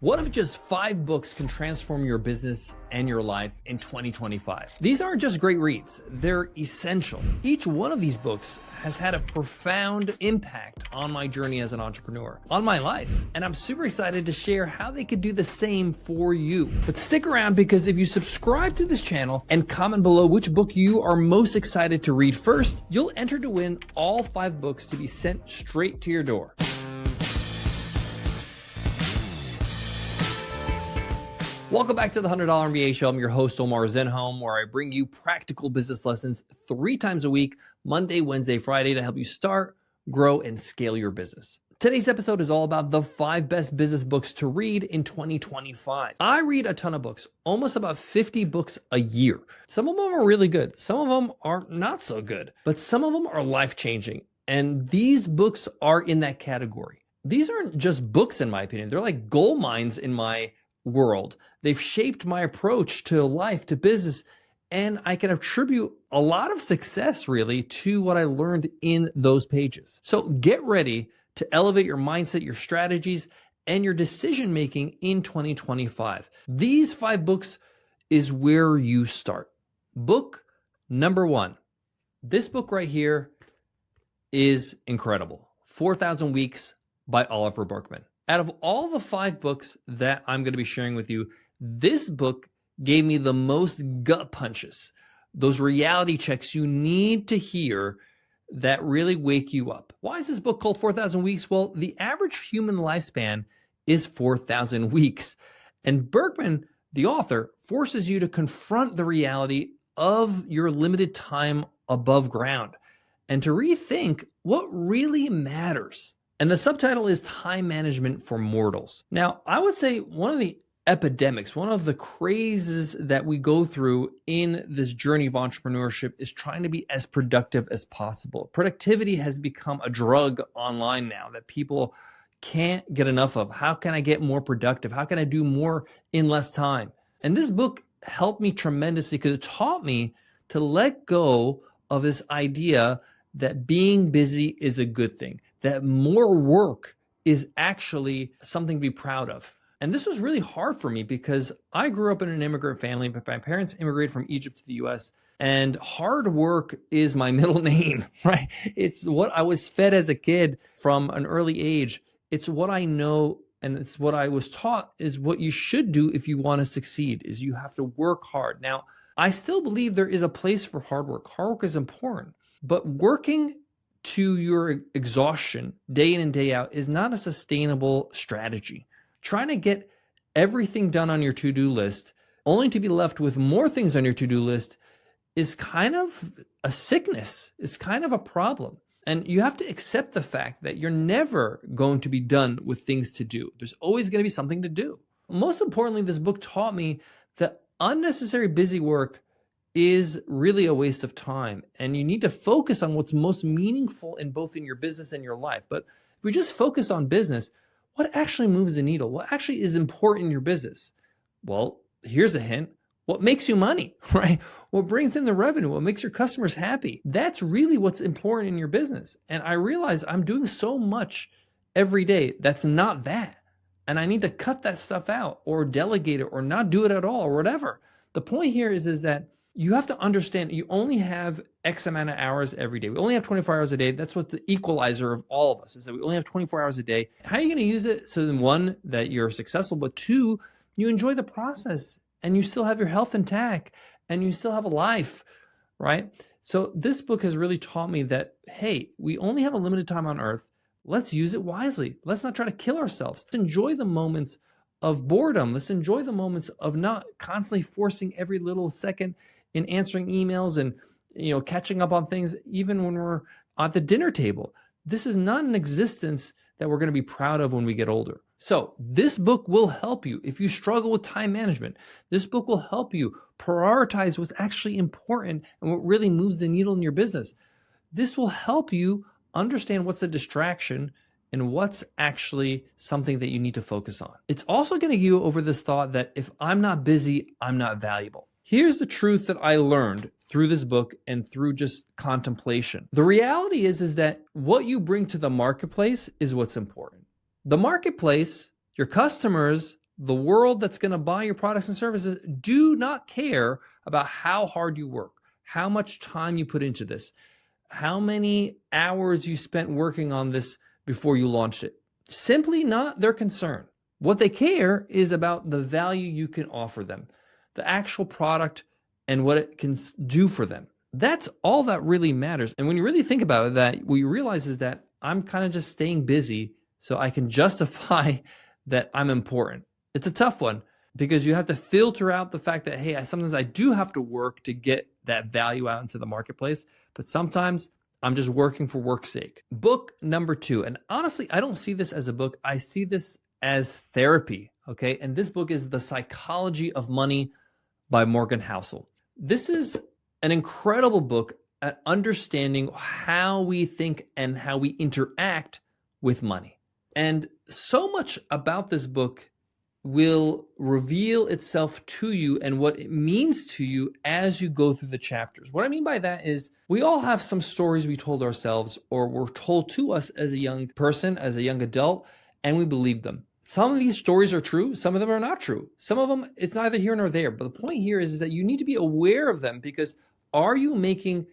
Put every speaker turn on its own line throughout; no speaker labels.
What if just 5 books can transform your business and your life in 2025? These aren't just great reads, they're essential. Each one of these books has had a profound impact on my journey as an entrepreneur, on my life, and I'm super excited to share how they could do the same for you. But stick around, because if you subscribe to this channel and comment below which book you are most excited to read first, you'll enter to win all 5 books to be sent straight to your door. Welcome back to the $100 MBA Show. I'm your host, Omar Zenhom, where I bring you practical business lessons 3 times a week, Monday, Wednesday, Friday, to help you start, grow, and scale your business. Today's episode is all about the 5 best business books to read in 2025. I read a ton of books, almost about 50 books a year. Some of them are really good. Some of them are not so good, but some of them are life-changing. And these books are in that category. These aren't just books, in my opinion. They're like gold mines in my world. They've shaped my approach to life, to business, and I can attribute a lot of success really to what I learned in those pages. So get ready to elevate your mindset, your strategies, and your decision making in 2025. These 5 books is where you start. Book number 1. This book right here is incredible. 4,000 Weeks by Oliver Burkeman. Out of all the 5 books that I'm going to be sharing with you, this book gave me the most gut punches, those reality checks you need to hear that really wake you up. Why is this book called 4,000 Weeks? Well, the average human lifespan is 4,000 weeks. And Burkeman, the author, forces you to confront the reality of your limited time above ground and to rethink what really matters. And the subtitle is Time Management for Mortals. Now, I would say one of the epidemics, one of the crazes that we go through in this journey of entrepreneurship is trying to be as productive as possible. Productivity has become a drug online now that people can't get enough of. How can I get more productive? How can I do more in less time? And this book helped me tremendously because it taught me to let go of this idea that being busy is a good thing, that more work is actually something to be proud of. And this was really hard for me because I grew up in an immigrant family, but my parents immigrated from Egypt to the US, and hard work is my middle name, right? It's what I was fed as a kid from an early age. It's what I know, and it's what I was taught is what you should do if you want to succeed, is you have to work hard. Now, I still believe there is a place for hard work. Hard work is important, but working to your exhaustion day in and day out is not a sustainable strategy. Trying to get everything done on your to-do list only to be left with more things on your to-do list is kind of a sickness. It's kind of a problem. And you have to accept the fact that you're never going to be done with things to do. There's always going to be something to do. Most importantly, this book taught me that unnecessary busy work is really a waste of time, and you need to focus on what's most meaningful in both in your business and your life. But if we just focus on business, what actually moves the needle? What actually is important in your business? Well, here's a hint. What makes you money, right? What brings in the revenue? What makes your customers happy? That's really what's important in your business. And I realize I'm doing so much every day that's not that. And I need to cut that stuff out or delegate it or not do it at all or whatever. The point here is that you have to understand you only have X amount of hours every day. We only have 24 hours a day. That's what the equalizer of all of us is, that we only have 24 hours a day. How are you going to use it? So then 1, that you're successful, but 2, you enjoy the process and you still have your health intact and you still have a life, right? So this book has really taught me that, hey, we only have a limited time on earth. Let's use it wisely. Let's not try to kill ourselves. Let's enjoy the moments of boredom. Let's enjoy the moments of not constantly forcing every little second in answering emails and catching up on things, even when we're at the dinner table. This is not an existence that we're going to be proud of when we get older. So this book will help you if you struggle with time management. This book will help you prioritize what's actually important and what really moves the needle in your business. This will help you understand what's a distraction and what's actually something that you need to focus on. It's also going to get you over this thought that if I'm not busy, I'm not valuable. Here's the truth that I learned through this book and through just contemplation. The reality is that what you bring to the marketplace is what's important. The marketplace, your customers, The world that's going to buy your products and services do not care about how hard you work, how much time you put into this, how many hours you spent working on this before you launched it. Simply not their concern. What they care is about the value you can offer them, the actual product and what it can do for them. That's all that really matters. And when you really think about it, that what you realize is that I'm kind of just staying busy so I can justify that I'm important. It's a tough one because you have to filter out the fact that, hey, sometimes I do have to work to get that value out into the marketplace, but sometimes I'm just working for work's sake. Book number 2, and honestly, I don't see this as a book. I see this as therapy, okay? And this book is The Psychology of Money by Morgan Housel. This is an incredible book at understanding how we think and how we interact with money. And so much about this book will reveal itself to you and what it means to you as you go through the chapters. What I mean by that is we all have some stories we told ourselves or were told to us as a young person, as a young adult, and we believed them. Some of these stories are true. Some of them are not true. Some of them, it's neither here nor there. But the point here is that you need to be aware of them, because are you making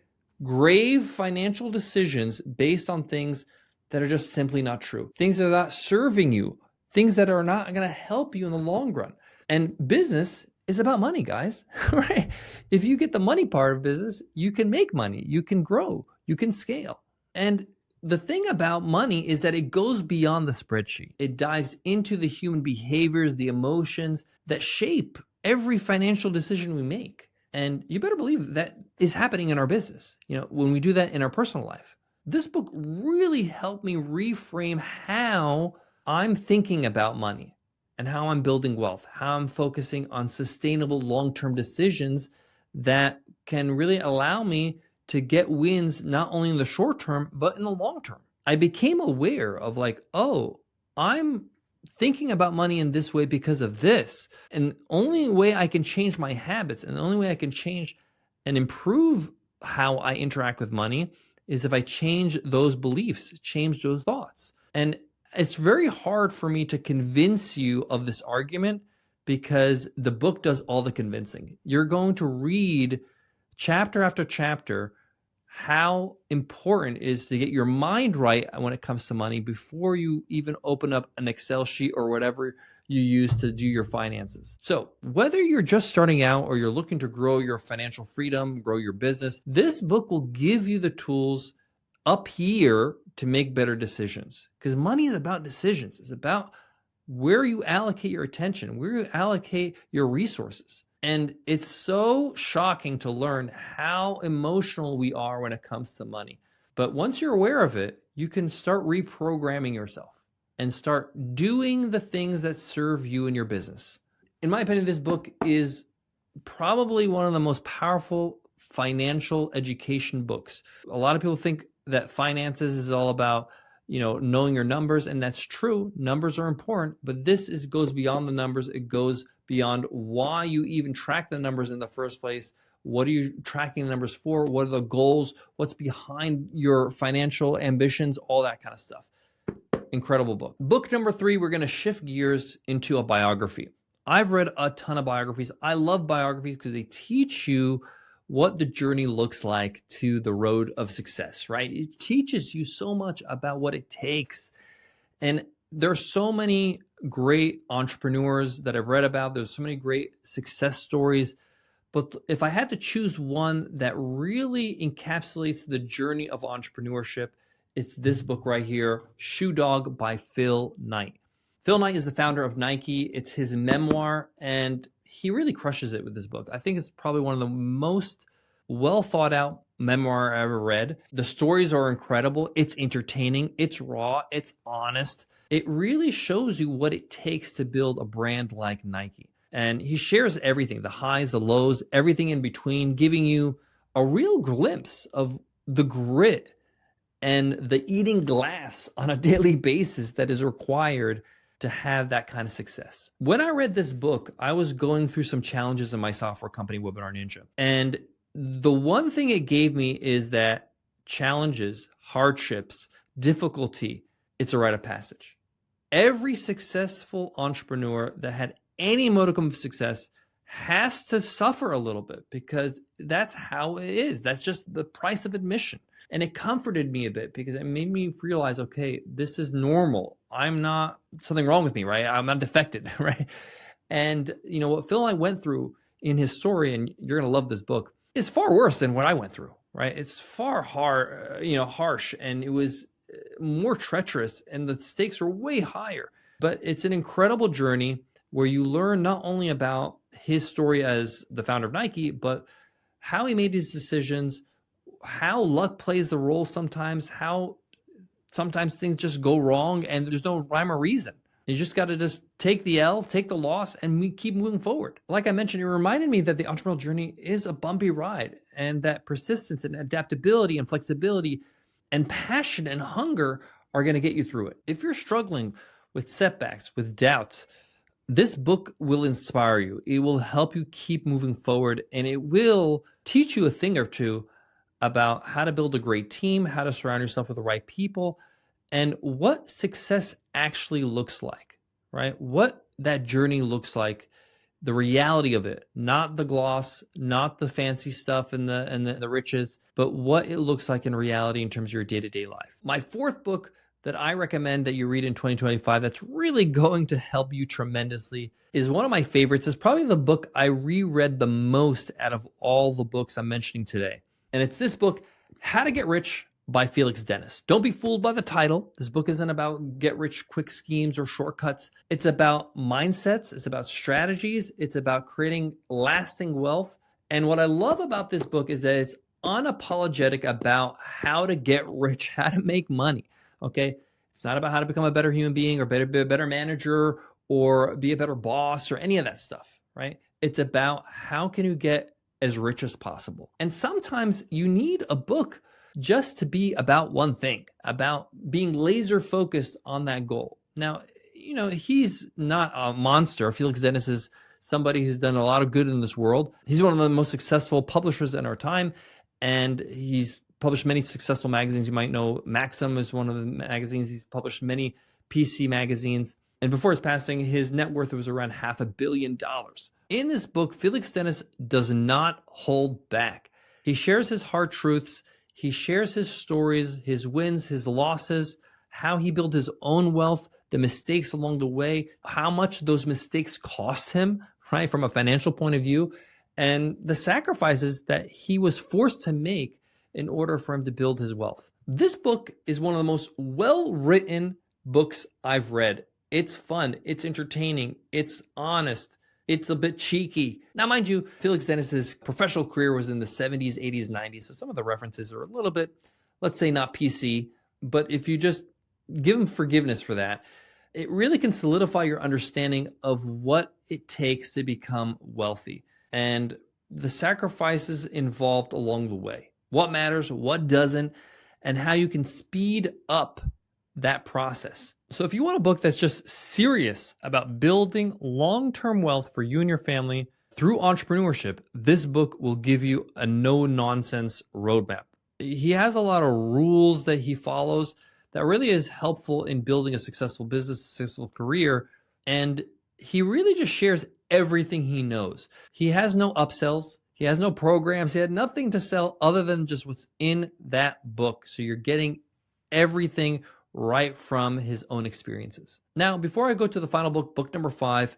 grave financial decisions based on things that are just simply not true? Things that are not serving you, things that are not going to help you in the long run. And business is about money, guys, right? If you get the money part of business, you can make money, you can grow, you can scale. And the thing about money is that it goes beyond the spreadsheet. It dives into the human behaviors, the emotions that shape every financial decision we make. And you better believe that is happening in our business, when we do that in our personal life. This book really helped me reframe how I'm thinking about money and how I'm building wealth, how I'm focusing on sustainable long-term decisions that can really allow me to get wins not only in the short term, but in the long term. I became aware of I'm thinking about money in this way because of this. And the only way I can change my habits and the only way I can change and improve how I interact with money is if I change those beliefs, change those thoughts. And it's very hard for me to convince you of this argument because the book does all the convincing. You're going to read chapter after chapter how important it is to get your mind right when it comes to money before you even open up an Excel sheet or whatever you use to do your finances. So whether you're just starting out or you're looking to grow your financial freedom, grow your business, this book will give you the tools up here to make better decisions, because money is about decisions. It's about where you allocate your attention, where you allocate your resources. And it's so shocking to learn how emotional we are when it comes to money. But once you're aware of it, you can start reprogramming yourself and start doing the things that serve you in your business. In my opinion, this book is probably one of the most powerful financial education books. A lot of people think that finances is all about, knowing your numbers, and that's true. Numbers are important, but this goes beyond the numbers. It goes beyond why you even track the numbers in the first place. What are you tracking the numbers for? What are the goals? What's behind your financial ambitions? All that kind of stuff. Incredible book. Book number 3, we're going to shift gears into a biography. I've read a ton of biographies. I love biographies because they teach you what the journey looks like to the road of success, right? It teaches you so much about what it takes. And there are so many great entrepreneurs that I've read about. There's so many great success stories. But if I had to choose one that really encapsulates the journey of entrepreneurship, it's this book right here, Shoe Dog by Phil Knight. Phil Knight is the founder of Nike. It's his memoir, and he really crushes it with this book. I think it's probably one of the most well thought out memoir I ever read. The stories are incredible. It's entertaining. It's raw. It's honest. It really shows you what it takes to build a brand like Nike. And he shares everything, the highs, the lows, everything in between, giving you a real glimpse of the grit and the eating glass on a daily basis that is required to have that kind of success. When I read this book, I was going through some challenges in my software company, Webinar Ninja. And the one thing it gave me is that challenges, hardships, difficulty, it's a rite of passage. Every successful entrepreneur that had any modicum of success has to suffer a little bit, because that's how it is. That's just the price of admission. And it comforted me a bit because it made me realize, okay, this is normal. I'm not something wrong with me, right? I'm not defected, right? And what Phil and I went through in his story, and you're going to love this book, is far worse than what I went through, right? It's far harsh, and it was more treacherous, and the stakes are way higher. But it's an incredible journey where you learn not only about his story as the founder of Nike, but how he made these decisions, how luck plays the role sometimes, how sometimes things just go wrong and there's no rhyme or reason. You just got to just take the L, take the loss, and we keep moving forward. Like I mentioned, it reminded me that the entrepreneurial journey is a bumpy ride, and that persistence and adaptability and flexibility and passion and hunger are going to get you through it. If you're struggling with setbacks, with doubts, this book will inspire you. It will help you keep moving forward, and it will teach you a thing or two about how to build a great team, how to surround yourself with the right people, and what success actually looks like, right? What that journey looks like, the reality of it, not the gloss, not the fancy stuff and the riches, but what it looks like in reality in terms of your day-to-day life. My fourth book that I recommend that you read in 2025 that's really going to help you tremendously is one of my favorites. It's probably the book I reread the most out of all the books I'm mentioning today. And it's this book, How to Get Rich by Felix Dennis. Don't be fooled by the title. This book isn't about get rich quick schemes or shortcuts. It's about mindsets. It's about strategies. It's about creating lasting wealth. And what I love about this book is that it's unapologetic about how to get rich, how to make money. Okay. It's not about how to become a better human being or be a better manager or be a better boss or any of that stuff, right? It's about how can you get as rich as possible. And sometimes you need a book just to be about one thing, about being laser focused on that goal. Now, he's not a monster. Felix Dennis is somebody who's done a lot of good in this world. He's one of the most successful publishers in our time, and he's published many successful magazines. You might know Maxim is one of the magazines. He's published many PC magazines. And before his passing, his net worth was around $500 million. In this book, Felix Dennis does not hold back. He shares his hard truths. He shares his stories, his wins, his losses, how he built his own wealth, the mistakes along the way, how much those mistakes cost him, right, from a financial point of view, and the sacrifices that he was forced to make in order for him to build his wealth. This book is one of the most well-written books I've read. It's fun, it's entertaining, it's honest, it's a bit cheeky. Now, mind you, Felix Dennis's professional career was in the 70s, 80s, 90s, so some of the references are a little bit, let's say, not PC, but if you just give him forgiveness for that, it really can solidify your understanding of what it takes to become wealthy and the sacrifices involved along the way. What matters, what doesn't, and how you can speed up that process. So if you want a book that's just serious about building long-term wealth for you and your family through entrepreneurship, this book will give you a no-nonsense roadmap. He has a lot of rules that he follows that really is helpful in building a successful business, a successful career, and he really just shares everything he knows. He has no upsells. He has no programs. He had nothing to sell other than just what's in that book. So you're getting everything right from his own experiences. Now, before I go to the final book, book number 5,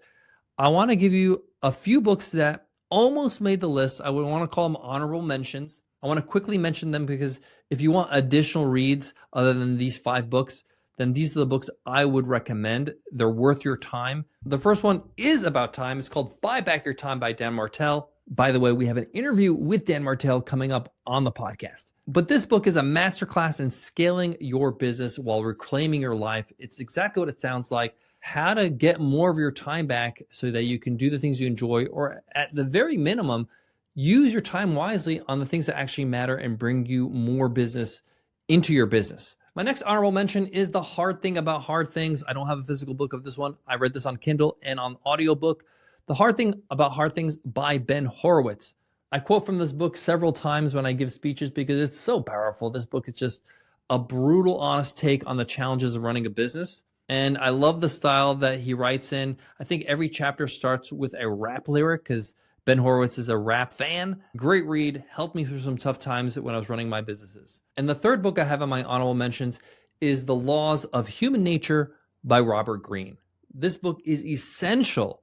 I want to give you a few books that almost made the list. I would want to call them honorable mentions. I want to quickly mention them because if you want additional reads other than these 5 books, then these are the books I would recommend. They're worth your time. The first one is about time. It's called Buy Back Your Time by Dan Martell. By the way, we have an interview with Dan Martell coming up on the podcast. But this book is a masterclass in scaling your business while reclaiming your life. It's exactly what it sounds like. How to get more of your time back so that you can do the things you enjoy, or at the very minimum, use your time wisely on the things that actually matter and bring you more business into your business. My next honorable mention is The Hard Thing About Hard Things. I don't have a physical book of this one. I read this on Kindle and on audiobook. The Hard Thing About Hard Things by Ben Horowitz. I quote from this book several times when I give speeches because it's so powerful. This book is just a brutal, honest take on the challenges of running a business. And I love the style that he writes in. I think every chapter starts with a rap lyric because Ben Horowitz is a rap fan. Great read, helped me through some tough times when I was running my businesses. And the third book I have on my honorable mentions is The Laws of Human Nature by Robert Greene. This book is essential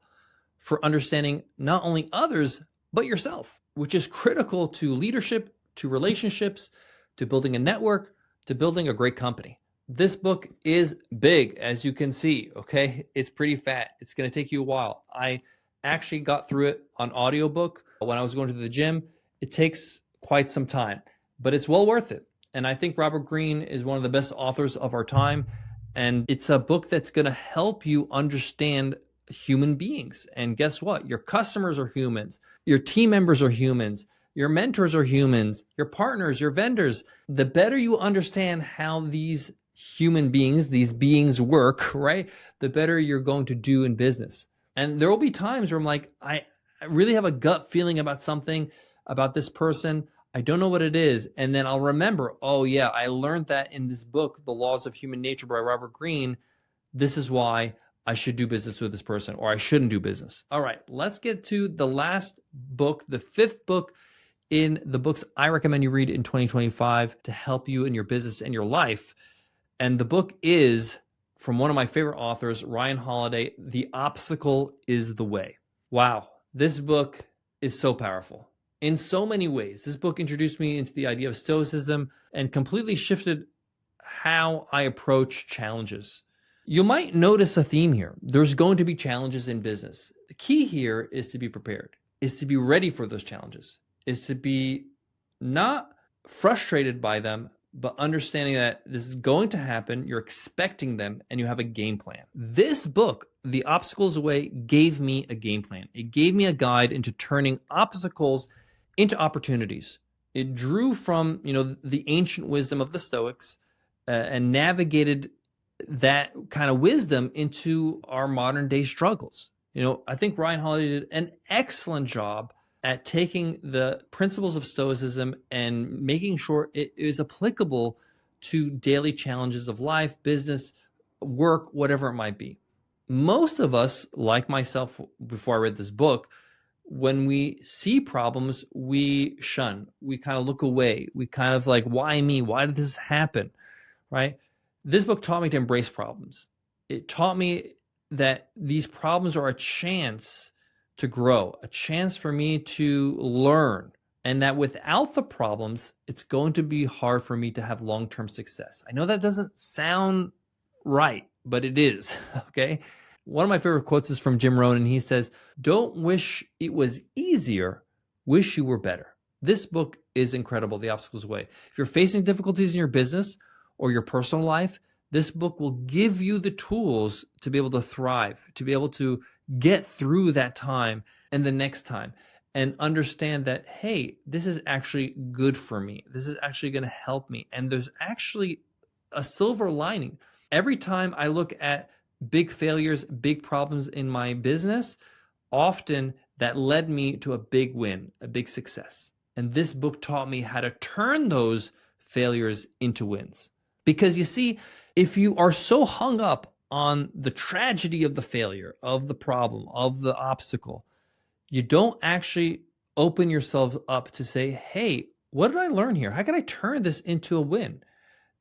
for understanding not only others, but yourself, which is critical to leadership, to relationships, to building a network, to building a great company. This book is big, as you can see, okay? It's pretty fat. It's going to take you a while. I actually got through it on audiobook when I was going to the gym. It takes quite some time, but it's well worth it. And I think Robert Greene is one of the best authors of our time. And it's a book that's going to help you understand human beings. And guess what? Your customers are humans. Your team members are humans. Your mentors are humans. Your partners, your vendors. The better you understand how these human beings, these beings work, right? The better you're going to do in business. And there will be times where I'm like, I really have a gut feeling about something, about this person. I don't know what it is. And then I'll remember, oh yeah, I learned that in this book, The Laws of Human Nature by Robert Greene. This is why I should do business with this person, or I shouldn't do business. All right, let's get to the last book, the fifth book in the books I recommend you read in 2025 to help you in your business and your life. And the book is from one of my favorite authors, Ryan Holiday, The Obstacle is the Way. Wow, this book is so powerful in so many ways. This book introduced me into the idea of Stoicism and completely shifted how I approach challenges. You might notice a theme here. There's going to be challenges in business. The key here is to be prepared, is to be ready for those challenges, is to be not frustrated by them, but understanding that this is going to happen, you're expecting them, and you have a game plan. This book, The Obstacles Away, gave me a game plan. It gave me a guide into turning obstacles into opportunities. It drew from, the ancient wisdom of the Stoics and navigated that kind of wisdom into our modern day struggles. I think Ryan Holiday did an excellent job at taking the principles of Stoicism and making sure it is applicable to daily challenges of life, business, work, whatever it might be. Most of us, like myself before I read this book, when we see problems, we shun, we kind of look away. We kind of like, why me? Why did this happen? Right? This book taught me to embrace problems. It taught me that these problems are a chance to grow, a chance for me to learn, and that without the problems, it's going to be hard for me to have long-term success. I know that doesn't sound right, but it is, okay? One of my favorite quotes is from Jim Rohn, and he says, "Don't wish it was easier, wish you were better." This book is incredible, The Obstacles Away. If you're facing difficulties in your business or your personal life, this book will give you the tools to be able to thrive, to be able to get through that time and the next time, and understand that, hey, this is actually good for me. This is actually going to help me. And there's actually a silver lining. Every time I look at big failures, big problems in my business, often that led me to a big win, a big success. And this book taught me how to turn those failures into wins. Because you see, if you are so hung up on the tragedy of the failure, of the problem, of the obstacle, you don't actually open yourself up to say, hey, what did I learn here? How can I turn this into a win?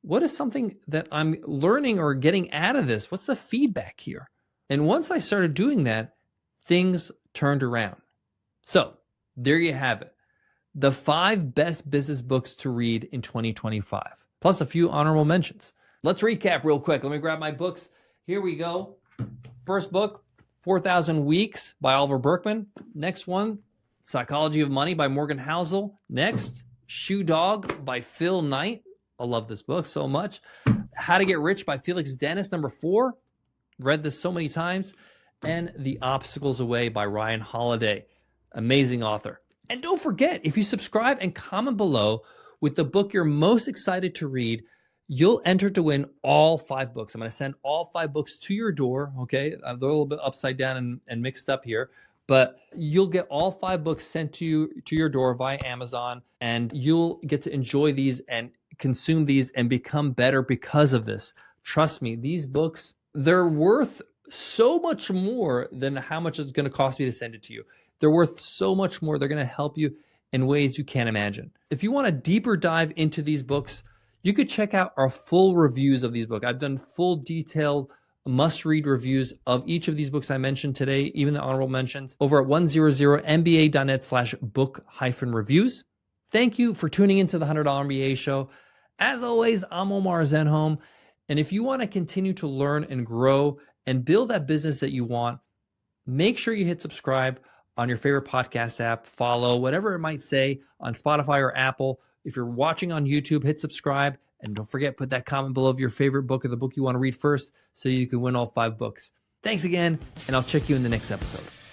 What is something that I'm learning or getting out of this? What's the feedback here? And once I started doing that, things turned around. So there you have it. The 5 best business books to read in 2025, plus a few honorable mentions. Let's recap real quick. Let me grab my books. Here we go. First book, 4,000 Weeks by Oliver Burkeman. Next one, Psychology of Money by Morgan Housel. Next, Shoe Dog by Phil Knight. I love this book so much. How to Get Rich by Felix Dennis, number 4. Read this so many times. And The Obstacles Away by Ryan Holiday. Amazing author. And don't forget, if you subscribe and comment below with the book you're most excited to read, you'll enter to win all 5 books. I'm going to send all 5 books to your door, okay? They're a little bit upside down and mixed up here, but you'll get all 5 books sent to your door via Amazon, and you'll get to enjoy these and consume these and become better because of this. Trust me, these books they're worth so much more than how much it's going to cost me to send it to you. They're worth so much more. They're going to help you in ways you can't imagine. If you want a deeper dive into these books, you could check out our full reviews of these books. I've done full detailed must-read reviews of each of these books I mentioned today, even the honorable mentions, over at 100mba.net/book-reviews. Thank you for tuning into the $100 MBA Show. As always, I'm Omar Zenhom. And if you want to continue to learn and grow and build that business that you want, make sure you hit subscribe on your favorite podcast app, follow, whatever it might say on Spotify or Apple. If you're watching on YouTube, hit subscribe. And don't forget, put that comment below of your favorite book or the book you want to read first so you can win all 5 books. Thanks again, and I'll check you in the next episode.